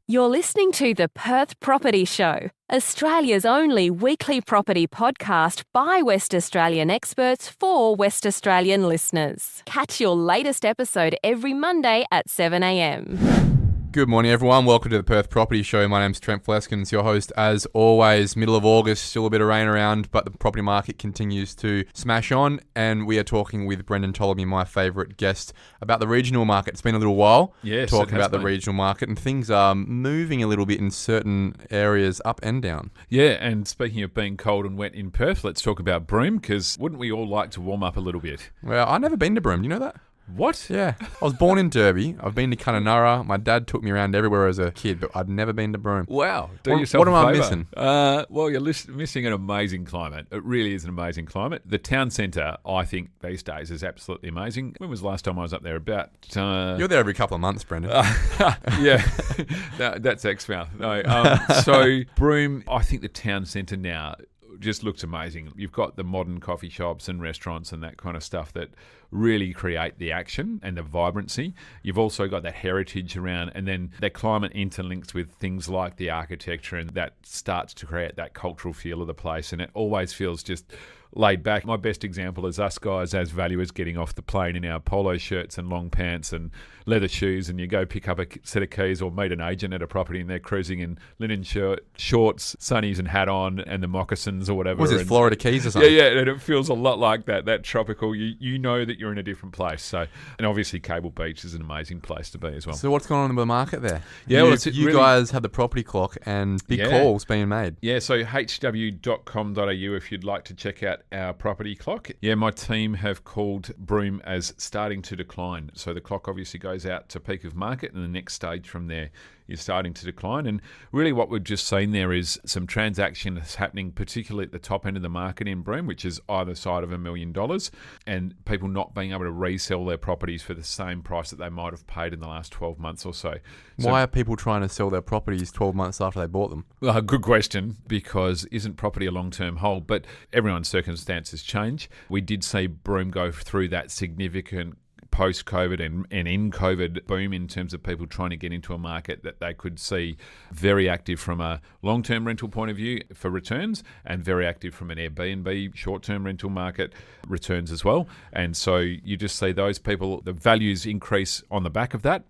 You're listening to the Perth Property Show, Australia's only weekly property podcast by West Australian experts for West Australian listeners. Catch your latest episode every Monday at 7 a.m. Good morning, everyone. Welcome to the Perth Property Show. My name's Trent Fleskens, your host. As always, middle of August, still a bit of rain around, but the property market continues to smash on. And we are talking with Brendon Ptolomey, my favourite guest, about the regional market. It's been a little while talking about the regional market, and things are moving a little bit in certain areas up and down. Yeah, and speaking of being cold and wet in Perth, let's talk about Broome, because wouldn't we all like to warm up a little bit? Well, I've never been to Broome. Do you know that? What? Yeah. I was born in Derby. I've been to Kununurra. My dad took me around everywhere as a kid, but I'd never been to Broome. Wow. What am I missing? Well, you're missing an amazing climate. It really is an amazing climate. The town centre, I think, these days is absolutely amazing. When was the last time I was up there? About... You're there every couple of months, Brendon. Yeah. That's Exmouth. No. So, Broome, I think the town centre now just looks amazing. You've got the modern coffee shops and restaurants and that kind of stuff that really create the action and the vibrancy. You've also got that heritage around, and then the climate interlinks with things like the architecture, and that starts to create that cultural feel of the place, and it always feels just laid back. My best example is us guys as valuers getting off the plane in our polo shirts and long pants and leather shoes, and you go pick up a set of keys or meet an agent at a property and they're cruising in linen shorts, sunnies and hat on, and the moccasins or whatever. Was it Florida Keys or something? Yeah, and it feels a lot like that tropical. You know that you're in a different place. So, and obviously Cable Beach is an amazing place to be as well. So what's going on in the market there? Yeah, you guys have the property clock and big calls being made. Yeah, so hw.com.au if you'd like to check out our property clock. Yeah, my team have called Broome as starting to decline. So the clock obviously goes out to peak of market, and the next stage from there is starting to decline. And really what we've just seen there is some transaction that's happening, particularly at the top end of the market in Broome, which is either side of $1 million, and people not being able to resell their properties for the same price that they might have paid in the last 12 months or so. Why are people trying to sell their properties 12 months after they bought them? Well, good question, because isn't property a long-term hold? But everyone's circumstances change. We did see Broome go through that significant post-COVID and in COVID boom in terms of people trying to get into a market that they could see very active from a long-term rental point of view for returns, and very active from an Airbnb short-term rental market returns as well. And so you just see those people, the values increase on the back of that.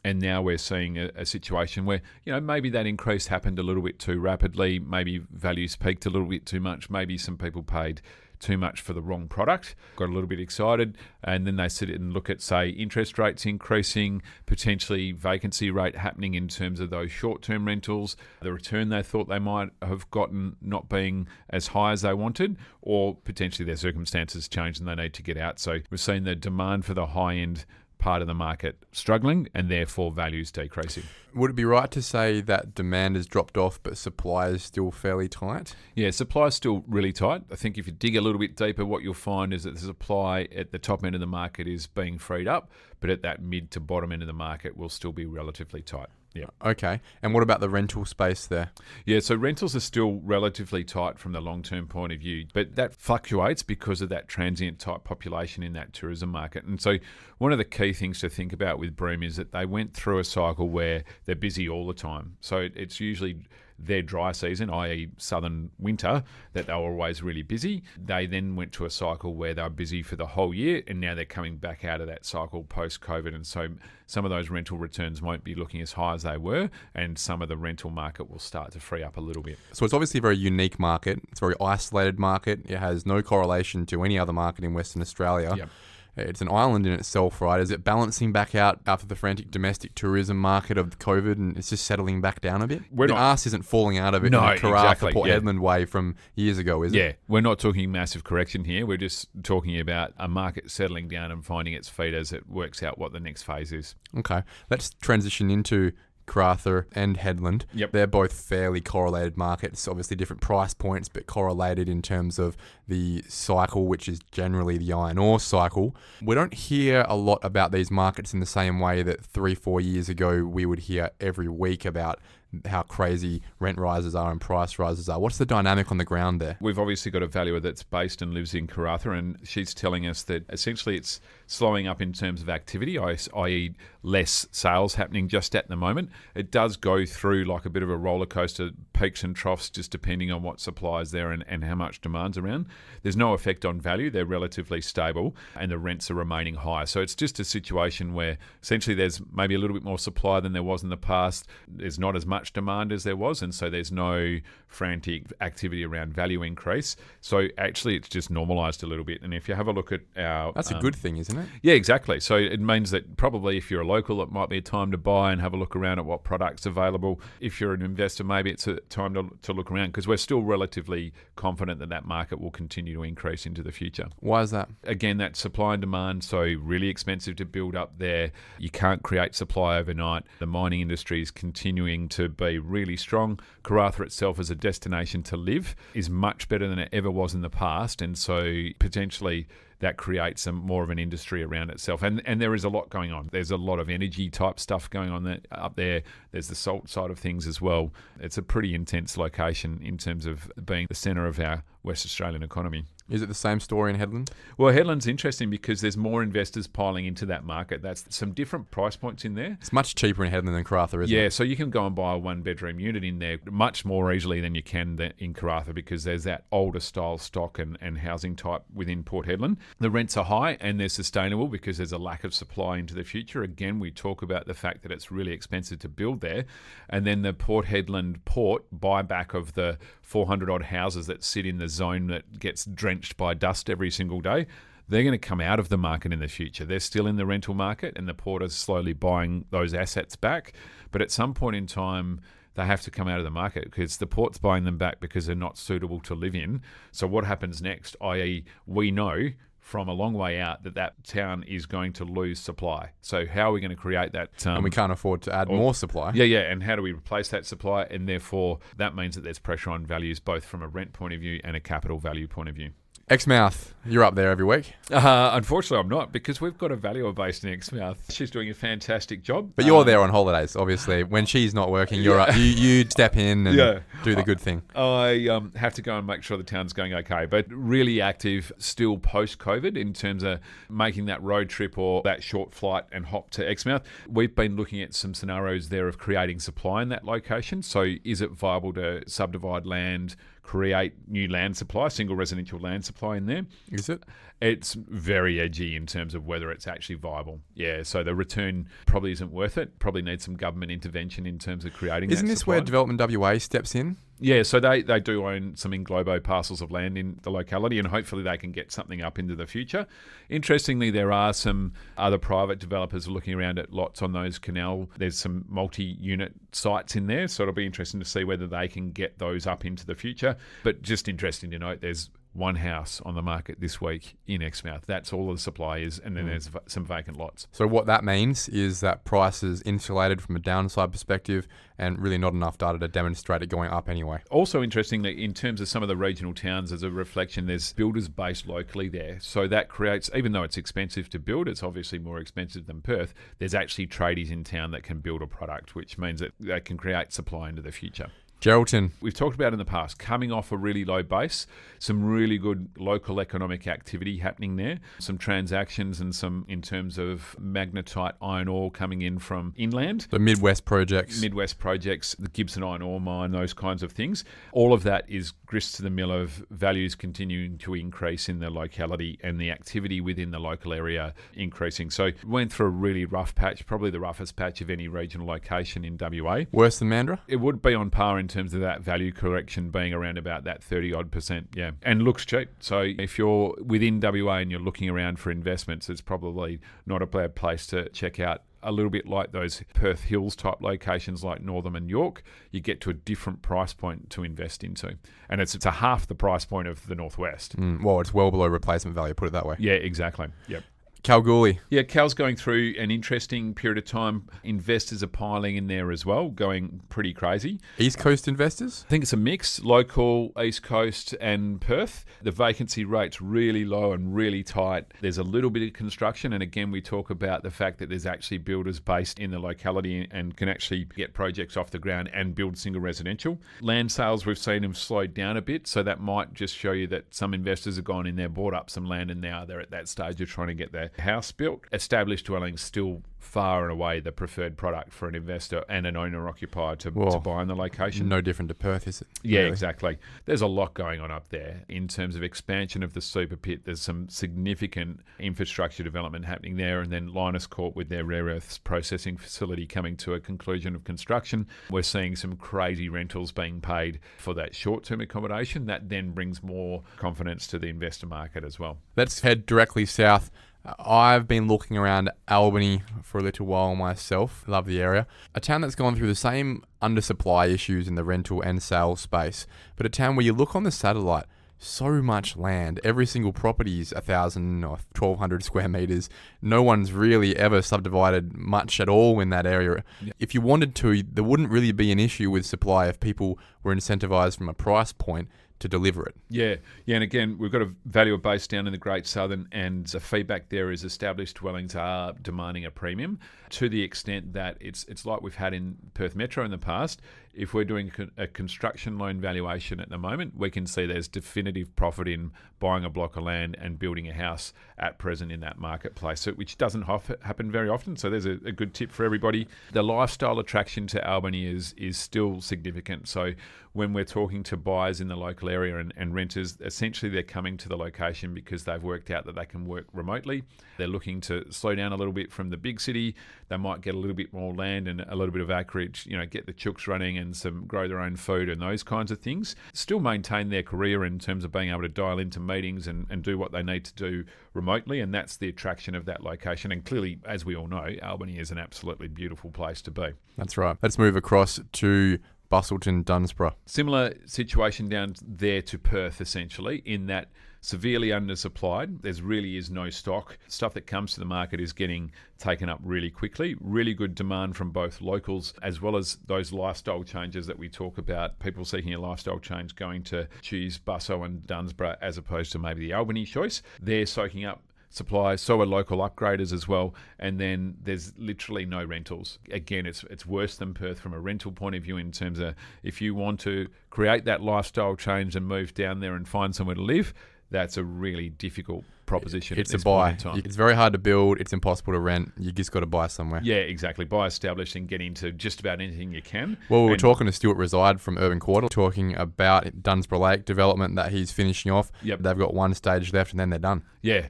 And now we're seeing a situation where, maybe that increase happened a little bit too rapidly, maybe values peaked a little bit too much, maybe some people paid too much for the wrong product, got a little bit excited, and then they sit and look at, say, interest rates increasing, potentially vacancy rate happening in terms of those short-term rentals, the return they thought they might have gotten not being as high as they wanted, or potentially their circumstances change and they need to get out. So we've seen the demand for the high-end part of the market struggling, and therefore values decreasing. Would it be right to say that demand has dropped off but supply is still fairly tight? Yeah, supply is still really tight. I think if you dig a little bit deeper, what you'll find is that the supply at the top end of the market is being freed up, but at that mid to bottom end of the market will still be relatively tight. Yeah. Okay. And what about the rental space there? Yeah, so rentals are still relatively tight from the long-term point of view, but that fluctuates because of that transient type population in that tourism market. And so one of the key things to think about with Broome is that they went through a cycle where they're busy all the time. So it's usually their dry season, i.e. southern winter, that they were always really busy. They then went to a cycle where they were busy for the whole year, and now they're coming back out of that cycle post-COVID. And so some of those rental returns won't be looking as high as they were, and some of the rental market will start to free up a little bit. So it's obviously a very unique market. It's a very isolated market. It has no correlation to any other market in Western Australia. Yep. It's an island in itself, right? Is it balancing back out after the frantic domestic tourism market of COVID, and it's just settling back down a bit? The arse isn't falling out of it in a Karratha, Port Hedland way from years ago, is it? Yeah, we're not talking massive correction here. We're just talking about a market settling down and finding its feet as it works out what the next phase is. Okay, let's transition into Karratha and Hedland. Yep. They're both fairly correlated markets, obviously different price points, but correlated in terms of the cycle, which is generally the iron ore cycle. We don't hear a lot about these markets in the same way that 3-4 years ago we would hear every week about how crazy rent rises are and price rises are. What's the dynamic on the ground there? We've obviously got a valuer that's based and lives in Karratha, and she's telling us that essentially it's slowing up in terms of activity, i.e. less sales happening just at the moment. It does go through like a bit of a roller coaster, peaks and troughs, just depending on what supply is there and how much demand's around. There's no effect on value. They're relatively stable and the rents are remaining high. So it's just a situation where essentially there's maybe a little bit more supply than there was in the past. There's not as much demand as there was, and so there's no frantic activity around value increase. So actually it's just normalised a little bit. And if you have a look at our... That's a good thing, isn't it? Yeah, exactly. So it means that probably if you're a local, it might be a time to buy and have a look around at what products are available. If you're an investor, maybe it's a time to look around, because we're still relatively confident that that market will continue to increase into the future. Why is that? Again, that supply and demand, so really expensive to build up there. You can't create supply overnight. The mining industry is continuing to be really strong. Karratha itself as a destination to live is much better than it ever was in the past, and so potentially that creates more of an industry around itself. And there is a lot going on. There's a lot of energy type stuff going on up there. There's the salt side of things as well. It's a pretty intense location in terms of being the centre of our West Australian economy. Is it the same story in Headland? Well, Headland's interesting because there's more investors piling into that market. That's some different price points in there. It's much cheaper in Headland than Karratha, isn't it? Yeah, so you can go and buy a one-bedroom unit in there much more easily than you can in Karratha, because there's that older style stock and housing type within Port Hedland. The rents are high and they're sustainable because there's a lack of supply into the future. Again, we talk about the fact that it's really expensive to build there. And then the Port Hedland port buyback of the 400-odd houses that sit in the zone that gets drenched by dust every single day, they're going to come out of the market in the future. They're still in the rental market and the port is slowly buying those assets back. But at some point in time, they have to come out of the market because the port's buying them back because they're not suitable to live in. So what happens next, i.e. we know from a long way out that town is going to lose supply. So how are we going to create that? And we can't afford to add more supply. Yeah. And how do we replace that supply? And therefore, that means that there's pressure on values, both from a rent point of view and a capital value point of view. Exmouth, you're up there every week. Unfortunately, I'm not, because we've got a valuer based in Exmouth. She's doing a fantastic job. But you're there on holidays, obviously. When she's not working, you're up. You step in and do the good thing. I have to go and make sure the town's going okay. But really active still post-COVID in terms of making that road trip or that short flight and hop to Exmouth. We've been looking at some scenarios there of creating supply in that location. So is it viable to subdivide land, create new land supply, single residential land supply in there? Is it? It's very edgy in terms of whether it's actually viable. Yeah, so the return probably isn't worth it. Probably needs some government intervention in terms of creating Isn't that this supply. where Development WA steps in? Yeah, so they do own some Englobo parcels of land in the locality, and hopefully they can get something up into the future. Interestingly, there are some other private developers looking around at lots on those canal. There's some multi-unit sites in there, so it'll be interesting to see whether they can get those up into the future. But just interesting to note, there's one house on the market this week in Exmouth. That's all the supply is, and then there's some vacant lots. So what that means is that price is insulated from a downside perspective and really not enough data to demonstrate it going up anyway. Also interestingly, in terms of some of the regional towns, as a reflection, there's builders based locally there. So that creates, even though it's expensive to build, it's obviously more expensive than Perth, there's actually tradies in town that can build a product, which means that they can create supply into the future. Geraldton. We've talked about in the past, coming off a really low base, some really good local economic activity happening there, some transactions and some in terms of magnetite iron ore coming in from inland. The Midwest projects, the Gibson iron ore mine, those kinds of things. All of that is grist to the mill of values continuing to increase in the locality and the activity within the local area increasing. So went through a really rough patch, probably the roughest patch of any regional location in WA. Worse than Mandurah? It would be on par in terms of that value correction being around about that 30-odd%, yeah. And looks cheap. So if you're within WA and you're looking around for investments, it's probably not a bad place to check out. A little bit like those Perth Hills type locations like Northam and York, you get to a different price point to invest into. And it's a half the price point of the Northwest. Well, it's well below replacement value, put it that way. Yeah, exactly. Yep. Kalgoorlie. Yeah, Cal's going through an interesting period of time. Investors are piling in there as well, going pretty crazy. East Coast investors? I think it's a mix, local, East Coast and Perth. The vacancy rate's really low and really tight. There's a little bit of construction, and again, we talk about the fact that there's actually builders based in the locality and can actually get projects off the ground and build single residential. Land sales, we've seen them slowed down a bit, so that might just show you that some investors have gone in there, bought up some land, and now they're at that stage of trying to get their house built. Established dwellings still far and away the preferred product for an investor and an owner-occupier to buy in the location. No different to Perth, is it? Yeah, really? Exactly. There's a lot going on up there in terms of expansion of the super pit. There's some significant infrastructure development happening there, and then Lynas Corp with their rare earths processing facility coming to a conclusion of construction. We're seeing some crazy rentals being paid for that short-term accommodation. That then brings more confidence to the investor market as well. Let's head directly south. I've been looking around Albany for a little while myself. Love the area. A town that's gone through the same undersupply issues in the rental and sales space, but a town where you look on the satellite, so much land. Every single property is 1,000 or 1,200 square meters. No one's really ever subdivided much at all in that area. Yeah. If you wanted to, there wouldn't really be an issue with supply if people were incentivized from a price point to deliver it. Yeah, and again, we've got a valuer base down in the Great Southern, and the feedback there is established dwellings are demanding a premium to the extent that it's like we've had in Perth Metro in the past. If we're doing a construction loan valuation at the moment, we can see there's definitive profit in buying a block of land and building a house at present in that marketplace, which doesn't happen very often. So there's a good tip for everybody. The lifestyle attraction to Albany is still significant. So when we're talking to buyers in the local area and renters, essentially they're coming to the location because they've worked out that they can work remotely. They're looking to slow down a little bit from the big city. They might get a little bit more land and a little bit of acreage, get the chooks running and grow their own food and those kinds of things. Still maintain their career in terms of being able to dial into meetings and do what they need to do remotely, and that's the attraction of that location. And clearly, as we all know, Albany is an absolutely beautiful place to be. That's right. Let's move across to Busselton, Dunsborough. Similar situation down there to Perth, essentially, in that severely undersupplied. There really is no stock. Stuff that comes to the market is getting taken up really quickly. Really good demand from both locals as well as those lifestyle changes that we talk about. People seeking a lifestyle change going to choose Busso and Dunsborough as opposed to maybe the Albany choice. They're soaking up supply, so are local upgraders as well, and then there's literally no rentals. Again, it's worse than Perth from a rental point of view in terms of if you want to create that lifestyle change and move down there and find somewhere to live, that's a really difficult proposition. It's a buy. It's very hard to build. It's impossible to rent. You just got to buy somewhere. Yeah, exactly. Buy established and get into just about anything you can. Well, we were talking to Stuart Reside from Urban Quarter, talking about Dunsborough Lake development that he's finishing off. Yep. They've got one stage left and then they're done. Yeah.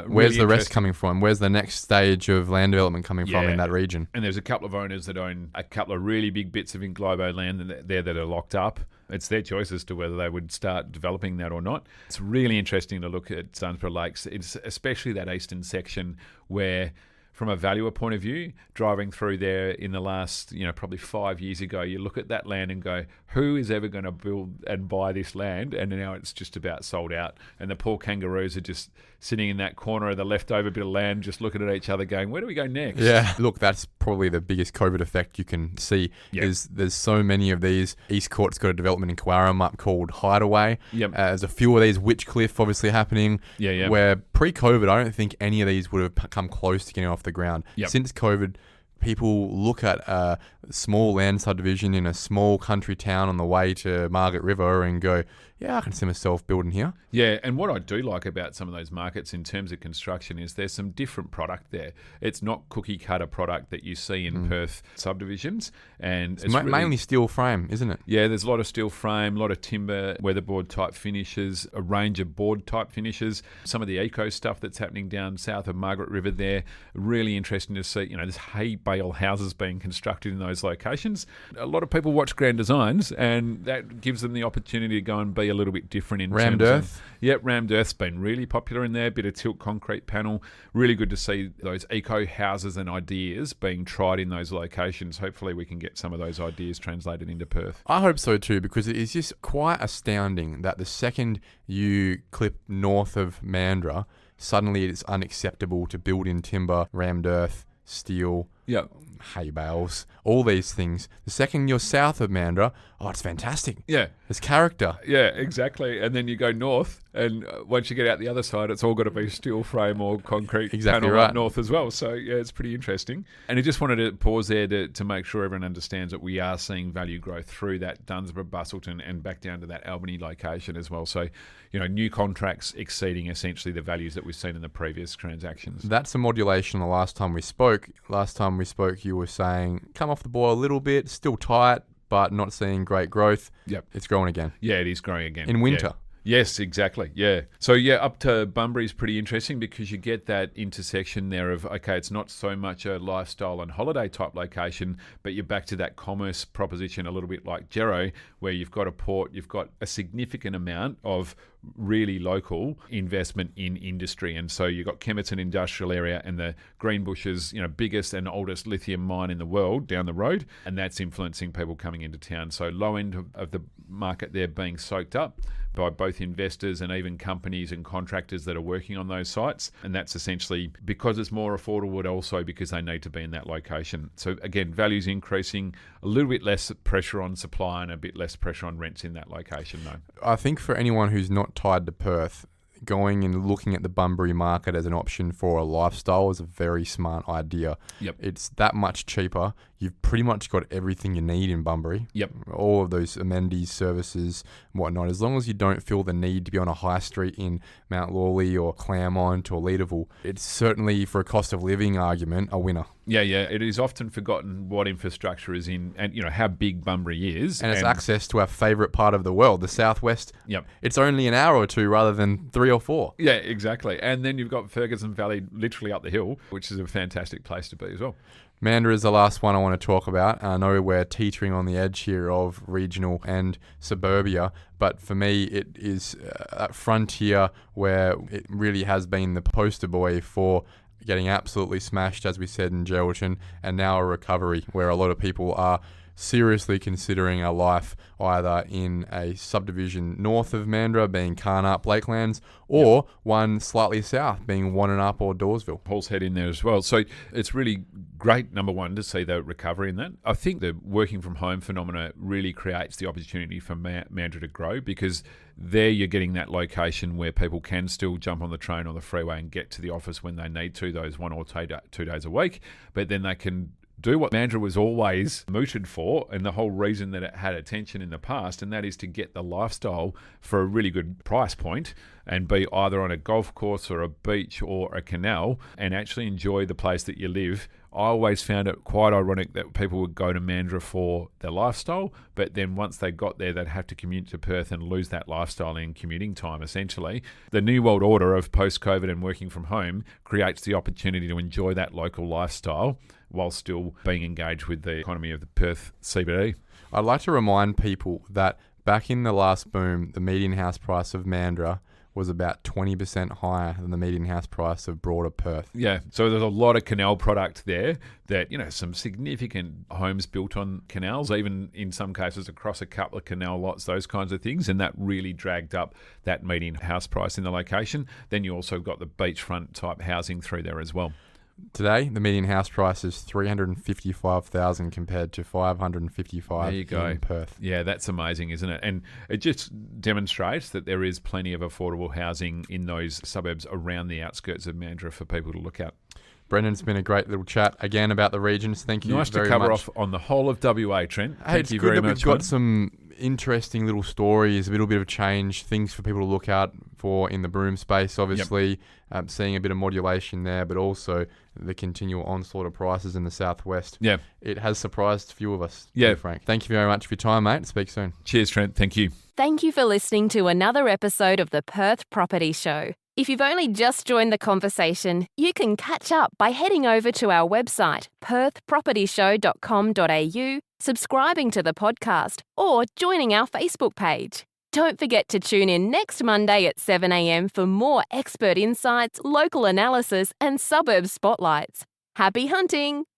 Where's the rest coming from? Where's the next stage of land development coming from in that region? And there's a couple of owners that own a couple of really big bits of Inglobo land there that are locked up. It's their choice as to whether they would start developing that or not. It's really interesting to look at Dunsborough Lakes. It's especially that eastern section where, from a valuer point of view, driving through there in the last, probably 5 years ago, you look at that land and go, who is ever going to build and buy this land? And now it's just about sold out. And the poor kangaroos are just sitting in that corner of the leftover bit of land, just looking at each other going, where do we go next? Yeah, look, that's probably the biggest COVID effect you can see. Yep. Is there's so many of these. East Court's got a development in Coarum called Hideaway. Yep. There's a few of these, Witchcliff obviously happening, where pre-COVID, I don't think any of these would have come close to getting off the ground. Yep. Since COVID, people look at a small land subdivision in a small country town on the way to Margaret River and go, yeah, I can see myself building here. Yeah, and what I do like about some of those markets in terms of construction is there's some different product there. It's not cookie cutter product that you see in Perth subdivisions. And it's mainly steel frame, isn't it? Yeah, there's a lot of steel frame, a lot of timber, weatherboard type finishes, a range of board type finishes. Some of the eco stuff that's happening down south of Margaret River there, really interesting to see. There's hay bale houses being constructed in those locations. A lot of people watch Grand Designs, and that gives them the opportunity to go and be a little bit different in Rammed terms earth. Yep, rammed earth's been really popular in there. Bit of tilt concrete panel. Really good to see those eco houses and ideas being tried in those locations. Hopefully we can get some of those ideas translated into Perth. I hope so too, because it is just quite astounding that the second you clip north of Mandurah, suddenly it's unacceptable to build in timber, rammed earth, steel, Yeah. hay bales, all these things. The second you're south of Mandurah, it's fantastic. Yeah. There's character. Yeah, exactly. And then you go north, and once you get out the other side, it's all got to be steel frame or concrete Exactly panel right. up north as well. So, yeah, it's pretty interesting. And I just wanted to pause there to make sure everyone understands that we are seeing value growth through that Dunsborough, Busselton, and back down to that Albany location as well. So, new contracts exceeding essentially the values that we've seen in the previous transactions. That's a modulation the last time we spoke. Last time we spoke, you were saying, come off the boil a little bit, still tight, but not seeing great growth. Yep. It's growing again. Yeah, it is growing again. In winter. Yeah. Yes, exactly. Yeah. So, up to Bunbury is pretty interesting because you get that intersection there of, okay, it's not so much a lifestyle and holiday type location, but you're back to that commerce proposition a little bit like Gero, where you've got a port, you've got a significant amount of really local investment in industry. And so you've got Kemerton Industrial Area and the Greenbushes, biggest and oldest lithium mine in the world down the road. And that's influencing people coming into town. So low end of the market there being soaked up by both investors and even companies and contractors that are working on those sites. And that's essentially because it's more affordable, but also because they need to be in that location. So again, value's increasing, a little bit less pressure on supply and a bit less pressure on rents in that location though. I think for anyone who's not tied to Perth, going and looking at the Bunbury market as an option for a lifestyle is a very smart idea. Yep. It's that much cheaper. You've pretty much got everything you need in Bunbury. Yep. All of those amenities, services, and whatnot. As long as you don't feel the need to be on a high street in Mount Lawley or Claremont or Leederville, it's certainly, for a cost of living argument, a winner. Yeah. It is often forgotten what infrastructure is in and, how big Bunbury is. And it's access to our favourite part of the world, the southwest. Yep. It's only an hour or two rather than 3 or 4. Yeah, exactly. And then you've got Ferguson Valley literally up the hill, which is a fantastic place to be as well. Mandurah is the last one I want to talk about. I know we're teetering on the edge here of regional and suburbia, but for me it is that frontier where it really has been the poster boy for getting absolutely smashed, as we said, in Geraldton, and now a recovery where a lot of people are seriously considering a life either in a subdivision north of Mandurah, being Carnarp Lakelands, or one slightly south, being Wannanup or Dawesville. Paul's Head in there as well. So it's really great, number one, to see the recovery in that. I think the working from home phenomena really creates the opportunity for Mandurah to grow, because there you're getting that location where people can still jump on the train or the freeway and get to the office when they need to, those 1 or 2 days a week, but then they can do what Mandurah was always mooted for, and the whole reason that it had attention in the past, and that is to get the lifestyle for a really good price point and be either on a golf course or a beach or a canal and actually enjoy the place that you live. I always found it quite ironic that people would go to Mandurah for their lifestyle, but then once they got there, they'd have to commute to Perth and lose that lifestyle in commuting time, essentially. The new world order of post-COVID and working from home creates the opportunity to enjoy that local lifestyle while still being engaged with the economy of the Perth CBD. I'd like to remind people that back in the last boom, the median house price of Mandurah was about 20% higher than the median house price of broader Perth. Yeah, so there's a lot of canal product there that, some significant homes built on canals, even in some cases across a couple of canal lots, those kinds of things, and that really dragged up that median house price in the location. Then you also got the beachfront type housing through there as well. Today, the median house price is $355,000 compared to $555 in Perth. Yeah, that's amazing, isn't it? And it just demonstrates that there is plenty of affordable housing in those suburbs around the outskirts of Mandurah for people to look at. Brendan, it's been a great little chat again about the regions. Thank you very much. Nice to cover off on the whole of WA, Trent. Thank you very much. We've got some interesting little stories, a little bit of change, things for people to look out for in the broom space, obviously. Yep. Seeing a bit of modulation there, but also the continual onslaught of prices in the southwest. Yeah. It has surprised a few of us, to be frank. Thank you very much for your time, mate. Speak soon. Cheers, Trent. Thank you. Thank you for listening to another episode of the Perth Property Show. If you've only just joined the conversation, you can catch up by heading over to our website, perthpropertyshow.com.au, subscribing to the podcast, or joining our Facebook page. Don't forget to tune in next Monday at 7 a.m. for more expert insights, local analysis, and suburb spotlights. Happy hunting!